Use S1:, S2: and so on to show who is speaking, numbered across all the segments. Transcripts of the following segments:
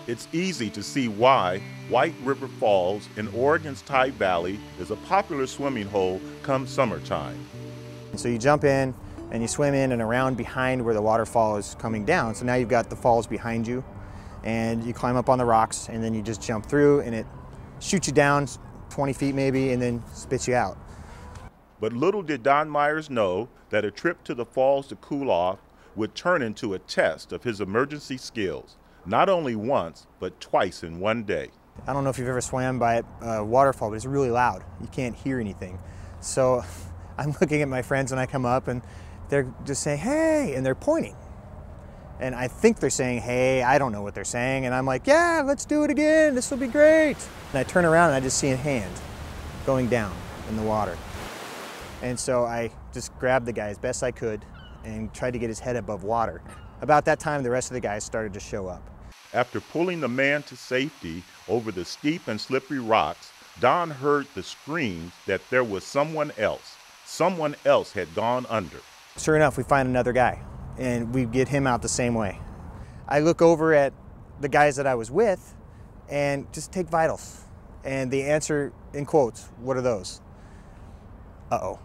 S1: It's easy to see why White River Falls in Oregon's Tide Valley is a popular swimming hole come summertime.
S2: So you jump in and you swim in and around behind where the waterfall is coming down. So now you've got the falls behind you, and you climb up on the rocks, and then you just jump through, and it shoots you down 20 feet maybe, and then spits you out.
S1: But little did Don Meyers know that a trip to the falls to cool off would turn into a test of his emergency skills, not only once, but twice in one day.
S2: I don't know if you've ever swam by a waterfall, but it's really loud. You can't hear anything. So I'm looking at my friends when I come up, and they're just saying, hey, and they're pointing. And I think they're saying, hey, I don't know what they're saying. And I'm like, yeah, let's do it again. This will be great. And I turn around and I just see a hand going down in the water. And so I just grabbed the guy as best I could and tried to get his head above water. About that time, the rest of the guys started to show up.
S1: After pulling the man to safety over the steep and slippery rocks, Don heard the screams that there was someone else. Someone else had gone under.
S2: Sure enough, we find another guy, and we get him out the same way. I look over at the guys that I was with and just take vitals. And the answer, in quotes, what are those? Uh-oh.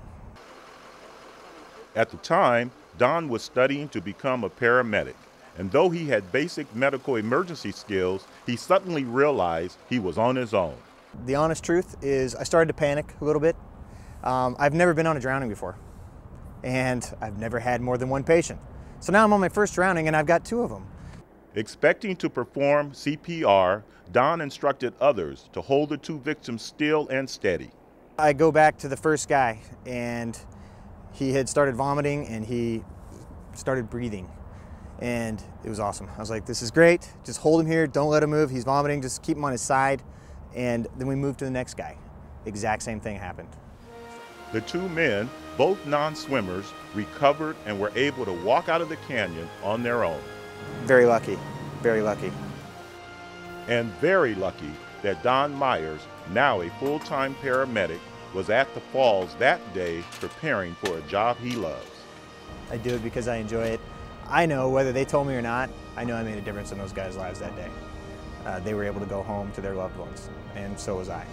S1: At the time, Don was studying to become a paramedic, and though he had basic medical emergency skills, he suddenly realized he was on his own.
S2: The honest truth is I started to panic a little bit. I've never been on a drowning before, and I've never had more than one patient. So now I'm on my first drowning, and I've got two of them.
S1: Expecting to perform CPR, Don instructed others to hold the two victims still and steady.
S2: I go back to the first guy, and he had started vomiting, and he started breathing, and it was awesome. I was like, this is great. Just hold him here. Don't let him move. He's vomiting. Just keep him on his side. And then we moved to the next guy. Exact same thing happened.
S1: The two men, both non-swimmers, recovered and were able to walk out of the canyon on their own.
S2: Very lucky, very lucky.
S1: And very lucky that Don Meyers, now a full-time paramedic, was at the falls that day preparing for a job he loves.
S2: I do it because I enjoy it. I know, whether they told me or not, I know I made a difference in those guys' lives that day. They were able to go home to their loved ones, and so was I.